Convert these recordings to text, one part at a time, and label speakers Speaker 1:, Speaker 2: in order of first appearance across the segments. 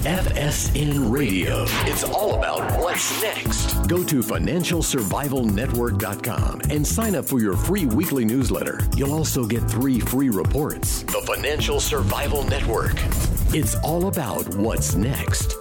Speaker 1: FSN Radio. It's all about what's next. Go to financialsurvivalnetwork.com and sign up for your free weekly newsletter. You'll also get 3 free reports. The Financial Survival Network. It's all about what's next.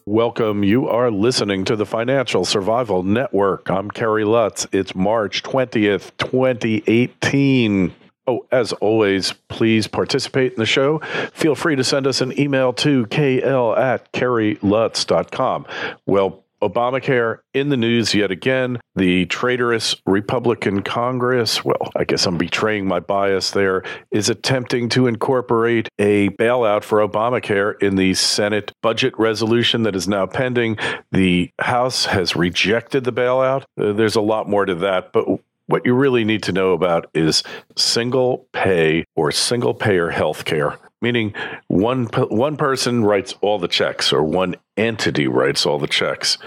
Speaker 2: Welcome. You are listening to the Financial Survival Network. I'm Kerry Lutz. It's March 20th, 2018. Oh, as always, please participate in the show. Feel free to send us an email to kl@kerrylutz.com. Well, Obamacare in the news yet again. The traitorous Republican Congress, well, I guess I'm betraying my bias there, is attempting to incorporate a bailout for Obamacare in the Senate budget resolution that is now pending. The House has rejected the bailout. There's a lot more to that, but what you really need to know about is single pay or single payer health care, meaning one person writes all the checks or one entity writes all the checks.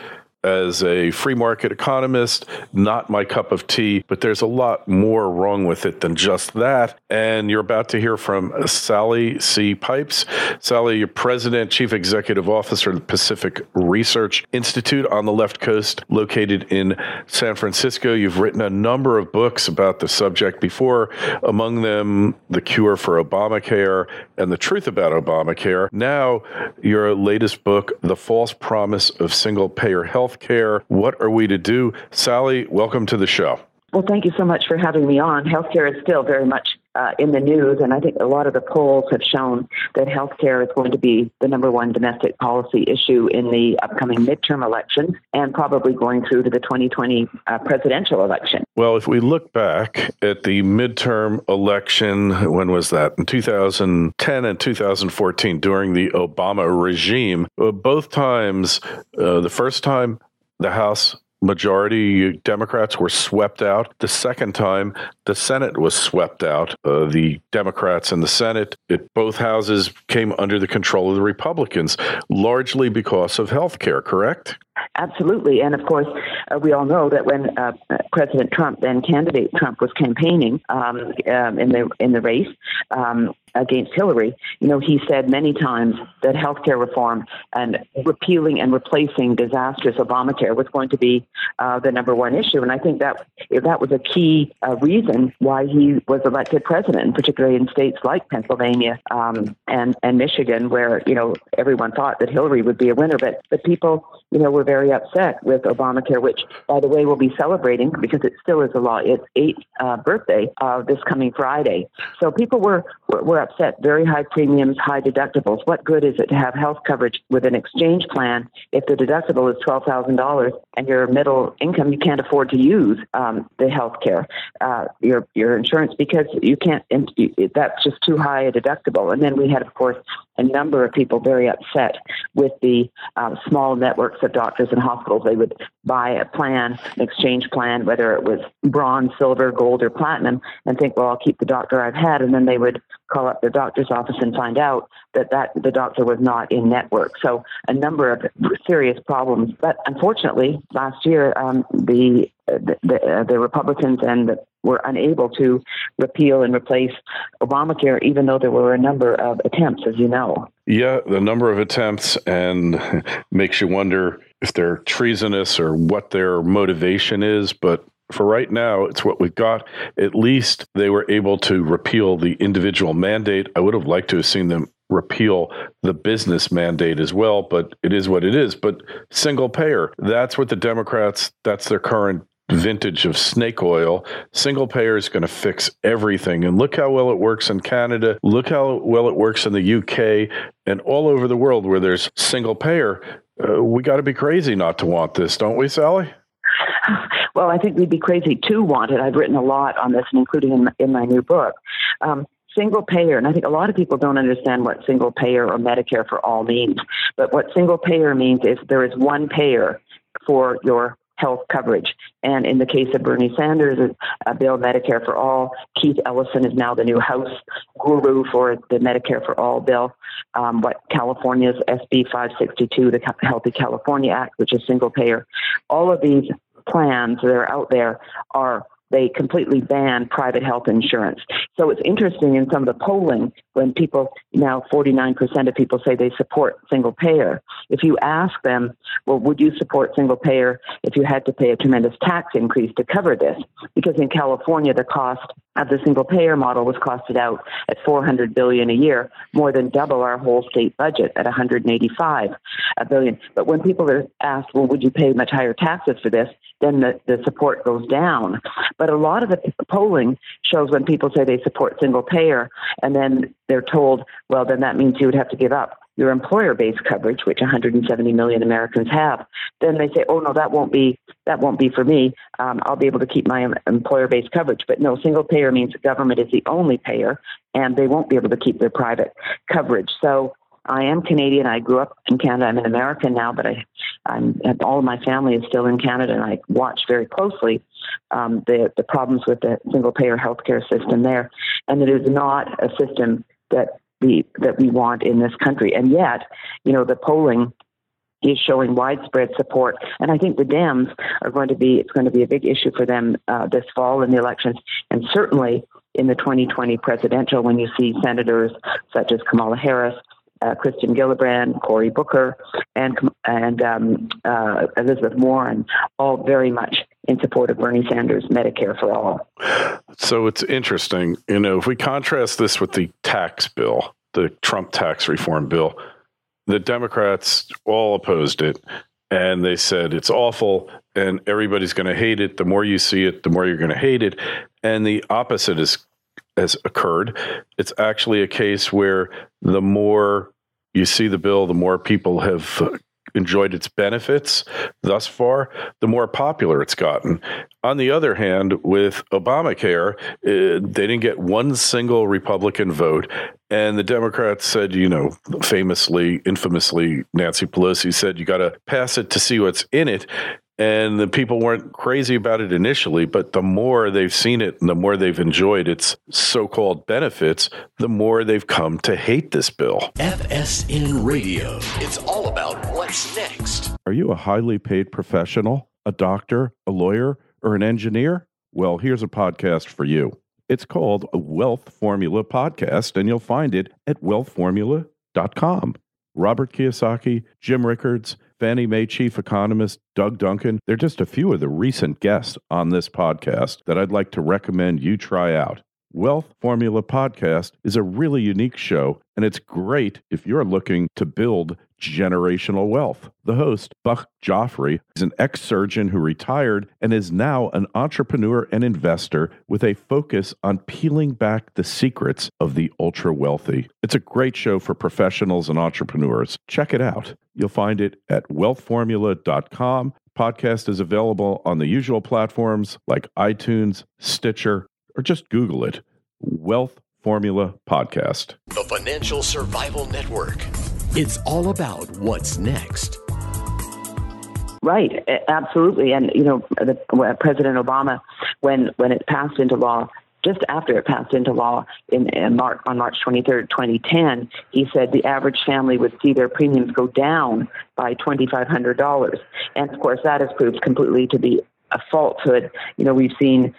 Speaker 2: As a free market economist, not my cup of tea, but there's a lot more wrong with it than just that. And you're about to hear from Sally C. Pipes. Sally, you're President, Chief Executive Officer of the Pacific Research Institute on the left coast, located in San Francisco. You've written a number of books about the subject before, among them The Cure for Obamacare and The Truth About Obamacare. Now, your latest book, The False Promise of Single-Payer Health Care. What are we to do? Sally, welcome to the show.
Speaker 3: Well, thank you so much for having me on. Healthcare is still very much in the news, and I think a lot of the polls have shown that healthcare is going to be the number one domestic policy issue in the upcoming midterm elections and probably going through to the 2020 presidential election.
Speaker 2: Well, if we look back at the midterm election, when was that? In 2010 and 2014, during the Obama regime, both times, the first time the House majority Democrats were swept out. The second time, the Senate was swept out. The Democrats in the Senate, both houses came under the control of the Republicans, largely because of health care, correct?
Speaker 3: Absolutely. And of course, we all know that when President Trump, then candidate Trump, was campaigning in the race against Hillary, he said many times that healthcare reform and repealing and replacing disastrous Obamacare was going to be the number one issue. And I think that was a key reason why he was elected president, particularly in states like Pennsylvania and Michigan, where, everyone thought that Hillary would be a winner. But people, were very upset with Obamacare, which, by the way, we'll be celebrating because it still is a law. Its 8th birthday this coming Friday. So people were upset. Very high premiums, high deductibles. What good is it to have health coverage with an exchange plan if the deductible is $12,000 and your middle income, you can't afford to use the health care, your insurance, because you can't, that's just too high a deductible. And then we had, of course, a number of people very upset with the small networks of doctors and hospitals. They would buy a plan, an exchange plan, whether it was bronze, silver, gold, or platinum, and think, well, I'll keep the doctor I've had. And then they would call up their doctor's office and find out that the doctor was not in network. So a number of serious problems. But unfortunately, last year, the Republicans were unable to repeal and replace Obamacare, even though there were a number of attempts, as you know.
Speaker 2: Yeah, the number of attempts, and makes you wonder if they're treasonous or what their motivation is. But for right now, it's what we've got. At least they were able to repeal the individual mandate. I would have liked to have seen them repeal the business mandate as well, but it is what it is. But single payer, that's what the Democrats, that's their current vintage of snake oil. Single payer is going to fix everything. And look how well it works in Canada. Look how well it works in the UK and all over the world where there's single payer. We got to be crazy not to want this, don't we, Sally?
Speaker 3: Well, I think we'd be crazy to want it. I've written a lot on this, including in my new book. Single payer, and I think a lot of people don't understand what single payer or Medicare for all means. But what single payer means is there is one payer for your health coverage. And in the case of Bernie Sanders' bill, Medicare for All, Keith Ellison is now the new House guru for the Medicare for All bill. What California's SB 562, the Healthy California Act, which is single payer. All of these plans that are out there are they completely banned private health insurance. So it's interesting in some of the polling when people, now 49% of people say they support single payer. If you ask them, well, would you support single payer if you had to pay a tremendous tax increase to cover this? Because in California, the cost of the single payer model was costed out at $400 billion a year, more than double our whole state budget at $185 billion. But when people are asked, well, would you pay much higher taxes for this? Then the support goes down. But a lot of the polling shows when people say they support single payer, and then they're told, well, then that means you would have to give up your employer-based coverage, which 170 million Americans have. Then they say, oh, no, that won't be for me. I'll be able to keep my employer-based coverage. But no, single payer means the government is the only payer, and they won't be able to keep their private coverage. So I am Canadian. I grew up in Canada. I'm an American now, but all of my family is still in Canada, and I watch very closely the problems with the single-payer healthcare system there. And it is not a system that we want in this country. And yet, the polling is showing widespread support. And I think the Dems it's going to be a big issue for them this fall in the elections, and certainly in the 2020 presidential, when you see senators such as Kamala Harris, Kristen Gillibrand, Cory Booker, and Elizabeth Warren, all very much in support of Bernie Sanders' Medicare for all.
Speaker 2: So it's interesting, if we contrast this with the tax bill, the Trump tax reform bill, the Democrats all opposed it, and they said it's awful and everybody's going to hate it. The more you see it, the more you're going to hate it. And the opposite has occurred. It's actually a case where the more you see the bill, the more people have enjoyed its benefits thus far, the more popular it's gotten. On the other hand, with Obamacare, they didn't get one single Republican vote. And the Democrats said, infamously, Nancy Pelosi said, you got to pass it to see what's in it. And the people weren't crazy about it initially, but the more they've seen it and the more they've enjoyed its so-called benefits, the more they've come to hate this bill.
Speaker 1: FSN Radio. It's all about what's next.
Speaker 2: Are you a highly paid professional, a doctor, a lawyer, or an engineer? Well, here's a podcast for you. It's called a Wealth Formula Podcast, and you'll find it at wealthformula.com. Robert Kiyosaki, Jim Rickards, Fannie Mae chief economist Doug Duncan, they're just a few of the recent guests on this podcast that I'd like to recommend you try out. Wealth Formula Podcast is a really unique show, and it's great if you're looking to build generational wealth. The host, Buck Joffrey, is an ex-surgeon who retired and is now an entrepreneur and investor with a focus on peeling back the secrets of the ultra-wealthy. It's a great show for professionals and entrepreneurs. Check it out. You'll find it at wealthformula.com. Podcast is available on the usual platforms like iTunes, Stitcher, or just Google it. Wealth Formula Podcast.
Speaker 1: The Financial Survival Network. It's all about what's next.
Speaker 3: Right, absolutely. And, President Obama, when it passed into law, just after it passed into law on March 23rd, 2010, he said the average family would see their premiums go down by $2,500. And, of course, that has proved completely to be a falsehood. We've seen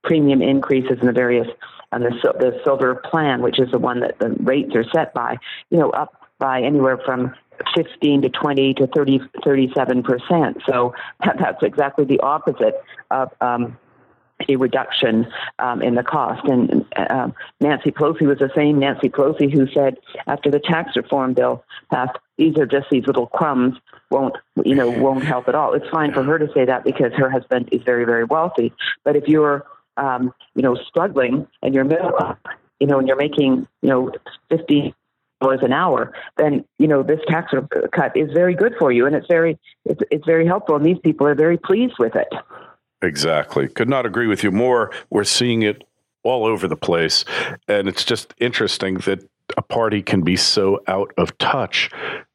Speaker 3: premium increases in the silver plan, which is the one that the rates are set by, up by anywhere from 15 to 20 to 37%. So that's exactly the opposite of a reduction in the cost. And Nancy Pelosi was the same Nancy Pelosi who said after the tax reform bill passed, these are just these little crumbs, won't help at all. It's fine for her to say that because her husband is very, very wealthy. But if you're struggling and you're middle class, and you're making $50 an hour, then this tax cut is very good for you, and it's very helpful, and these people are very pleased with it.
Speaker 2: Exactly. Could not agree with you more. We're seeing it all over the place, and it's just interesting that a party can be so out of touch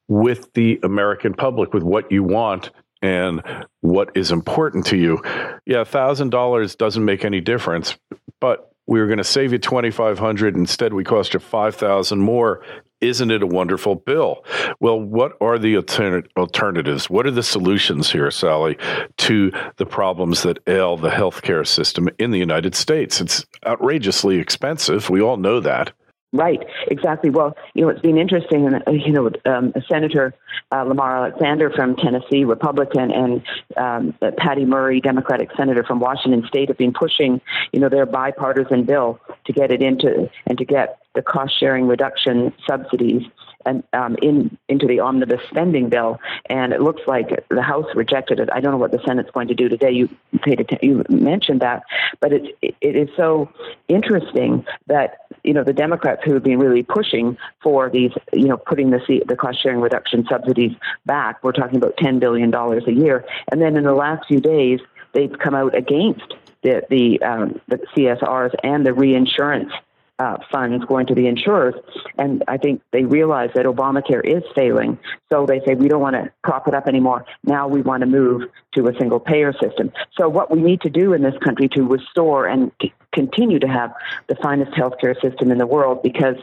Speaker 2: with the American public, with what you want and what is important to you. Yeah, $1,000 doesn't make any difference, but we were going to save you $2,500. Instead, we cost you $5,000 more. Isn't it a wonderful bill? Well, what are the alternatives? What are the solutions here, Sally, to the problems that ail the healthcare system in the United States? It's outrageously expensive. We all know that.
Speaker 3: Right, exactly. Well, it's been interesting, and Senator Lamar Alexander from Tennessee, Republican, and Patty Murray, Democratic senator from Washington State, have been pushing, their bipartisan bill to get it into the cost-sharing reduction subsidies and into the omnibus spending bill, and it looks like the House rejected it. I don't know what the Senate's going to do today. You mentioned that, but it is so interesting that the Democrats who have been really pushing for these, putting the cost-sharing reduction subsidies back. We're talking about $10 billion a year, and then in the last few days they've come out against the CSRs and the reinsurance funds going to the insurers. And I think they realize that Obamacare is failing. So they say, we don't want to prop it up anymore. Now we want to move to a single payer system. So what we need to do in this country to restore and continue to have the finest healthcare system in the world, because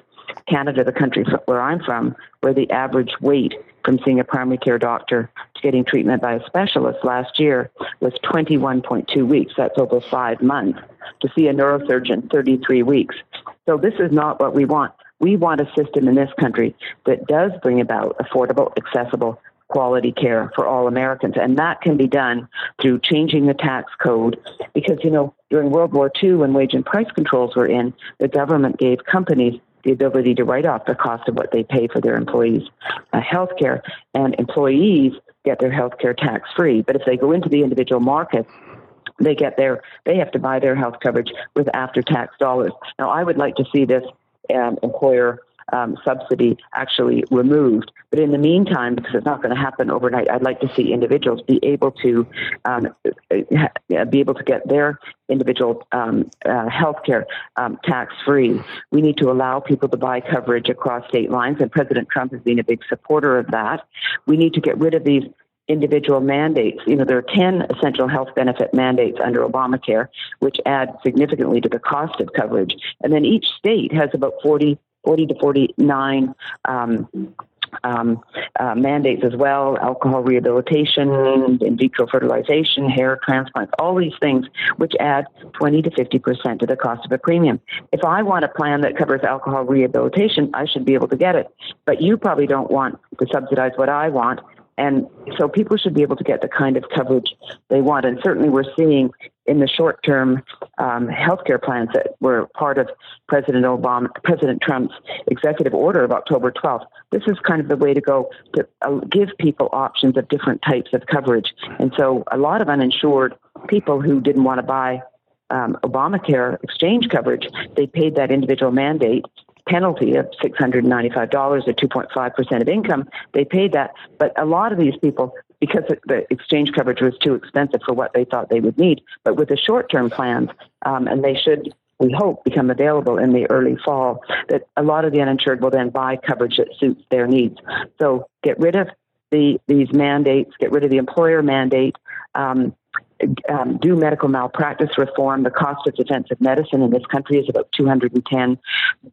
Speaker 3: Canada, the country where I'm from, where the average wait from seeing a primary care doctor to getting treatment by a specialist last year was 21.2 weeks. That's over 5 months. To see a neurosurgeon, 33 weeks. So this is not what we want. We want a system in this country that does bring about affordable, accessible, quality care for all Americans. And that can be done through changing the tax code. Because, during World War II, when wage and price controls were in, the government gave companies the ability to write off the cost of what they pay for their employees' health care. And employees get their health care tax-free. But if they go into the individual market, they have to buy their health coverage with after-tax dollars. Now, I would like to see this employer subsidy actually removed. But in the meantime, because it's not going to happen overnight, I'd like to see individuals be able to get their individual health care tax-free. We need to allow people to buy coverage across state lines, and President Trump has been a big supporter of that. We need to get rid of these individual mandates. There are 10 essential health benefit mandates under Obamacare, which add significantly to the cost of coverage. And then each state has about 40 to 49 mandates as well: alcohol rehabilitation, in vitro fertilization, hair transplants, all these things which add 20 to 50% to the cost of a premium. If I want a plan that covers alcohol rehabilitation, I should be able to get it. But you probably don't want to subsidize what I want. And so people should be able to get the kind of coverage they want. And certainly we're seeing in the short-term healthcare plans that were part of President Trump's executive order of October 12th. This is kind of the way to go to give people options of different types of coverage. And so a lot of uninsured people who didn't want to buy Obamacare exchange coverage, they paid that individual mandate penalty of $695 or 2.5% of income. They paid that. But a lot of these people, because the exchange coverage was too expensive for what they thought they would need, but with the short-term plans, and they should, we hope, become available in the early fall, that a lot of the uninsured will then buy coverage that suits their needs. So get rid of these mandates, get rid of the employer mandate, do medical malpractice reform. The cost of defensive medicine in this country is about $210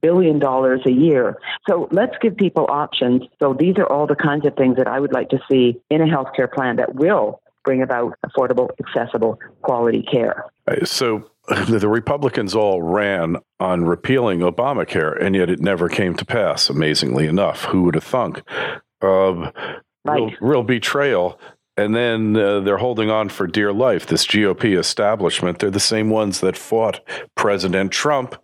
Speaker 3: billion a year. So let's give people options. So these are all the kinds of things that I would like to see in a healthcare plan that will bring about affordable, accessible, quality care.
Speaker 2: So the Republicans all ran on repealing Obamacare, and yet it never came to pass, amazingly enough. Who would have thunk?
Speaker 3: Right.
Speaker 2: Real betrayal. And then they're holding on for dear life, this GOP establishment. They're the same ones that fought President Trump.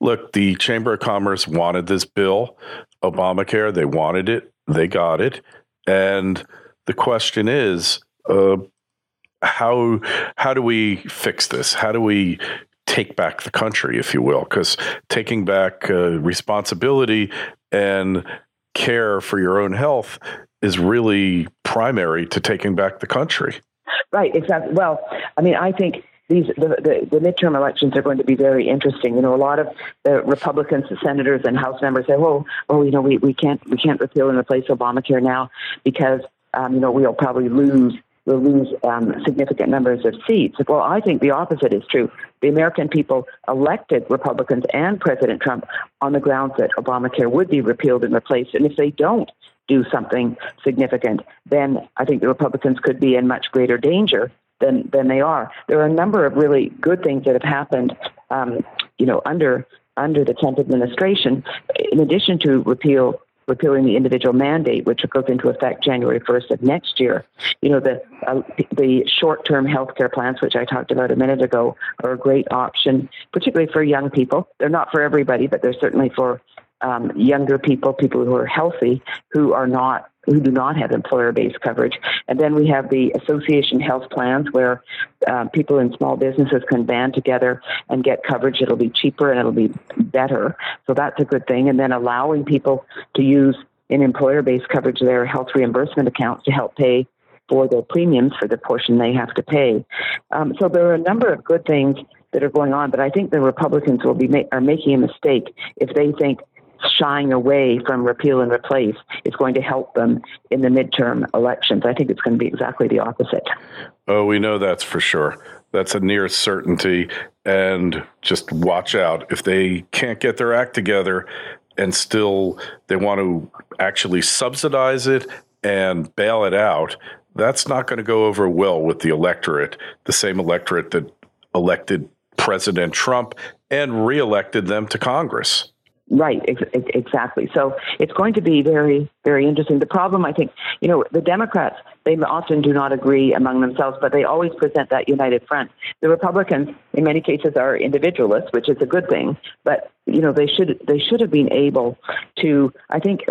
Speaker 2: Look, the Chamber of Commerce wanted this bill, Obamacare. They wanted it. They got it. And the question is, how do we fix this? How do we take back the country, if you will? Because taking back responsibility and care for your own health is really primary to taking back the country.
Speaker 3: Right, exactly. Well, I mean, I think the midterm elections are going to be very interesting. A lot of the Republicans, the senators and House members say, we can't repeal and replace Obamacare now because, we'll probably lose will lose significant numbers of seats. Well, I think the opposite is true. The American people elected Republicans and President Trump on the grounds that Obamacare would be repealed and replaced. And if they don't do something significant, then I think the Republicans could be in much greater danger than they are. There are a number of really good things that have happened, under the Trump administration, in addition to repealing the individual mandate, which goes into effect January 1st of next year. The short-term health care plans, which I talked about a minute ago, are a great option, particularly for young people. They're not for everybody, but they're certainly for younger people who are healthy, who do not have employer-based coverage. And then we have the association health plans where people in small businesses can band together and get coverage. It'll be cheaper and it'll be better. So that's a good thing. And then allowing people to use in employer-based coverage their health reimbursement accounts to help pay for their premiums for the portion they have to pay. So there are a number of good things that are going on, but I think the Republicans are making a mistake if they think shying away from repeal and replace is going to help them in the midterm elections. I think it's going to be exactly the opposite.
Speaker 2: Oh, we know that's for sure. That's a near certainty. And just watch out. If they can't get their act together and still they want to actually subsidize it and bail it out, that's not going to go over well with the electorate, the same electorate that elected President Trump and reelected them to Congress.
Speaker 3: Right, exactly. So it's going to be very, very interesting. The problem, I think, the Democrats, they often do not agree among themselves, but they always present that united front. The Republicans, in many cases, are individualists, which is a good thing. But they should have been able to. I think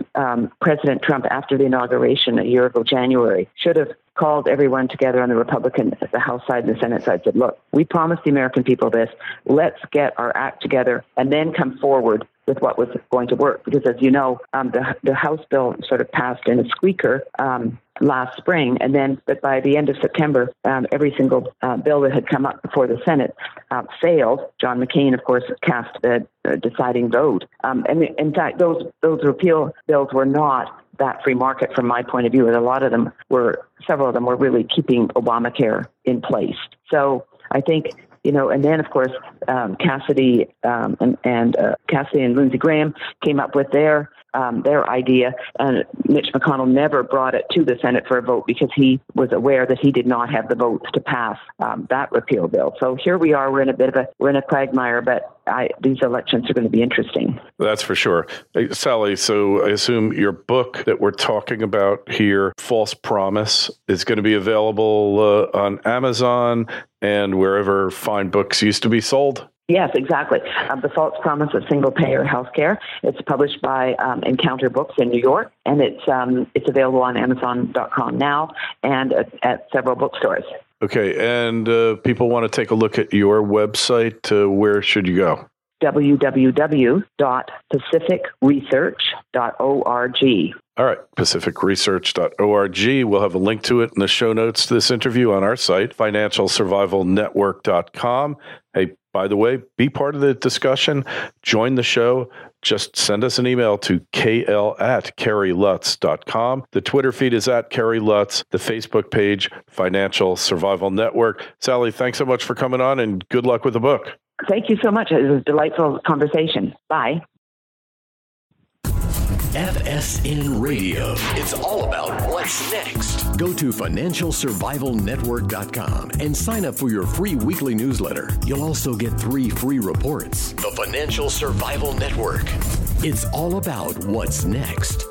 Speaker 3: President Trump, after the inauguration a year ago, January, should have called everyone together on the Republican, the House side and the Senate side, said, look, we promised the American people this. Let's get our act together and then come forward with what was going to work. Because as you know, the House bill sort of passed in a squeaker last spring. And then but by the end of September, every single bill that had come up before the Senate failed. John McCain, of course, cast the deciding vote. And in fact, those repeal bills were not that free market from my point of view. And several of them were really keeping Obamacare in place. So I think, and then of course, Cassidy and Lindsey Graham came up with their idea, and Mitch McConnell never brought it to the Senate for a vote because he was aware that he did not have the votes to pass that repeal bill. So here we are. We're in a quagmire, but these elections are going to be interesting.
Speaker 2: That's for sure. Hey, Sally, so I assume your book that we're talking about here, False Promise, is going to be available on Amazon and wherever fine books used to be sold?
Speaker 3: Yes, exactly. The False Promise of Single-Payer Healthcare. It's published by Encounter Books in New York, and it's available on Amazon.com now and at several bookstores.
Speaker 2: Okay, and people want to take a look at your website. Where should you go?
Speaker 3: www.pacificresearch.org.
Speaker 2: All right, pacificresearch.org. We'll have a link to it in the show notes to this interview on our site, financialsurvivalnetwork.com. Hey, by the way, be part of the discussion. Join the show. Just send us an email to kl@kerrylutz.com. The Twitter feed is @KerryLutz. The Facebook page, Financial Survival Network. Sally, thanks so much for coming on, and good luck with the book.
Speaker 3: Thank you so much. It was a delightful conversation. Bye.
Speaker 1: FSN Radio. It's all about what's next. Go to financialsurvivalnetwork.com and sign up for your free weekly newsletter. You'll also get 3 free reports. The Financial Survival Network. It's all about what's next.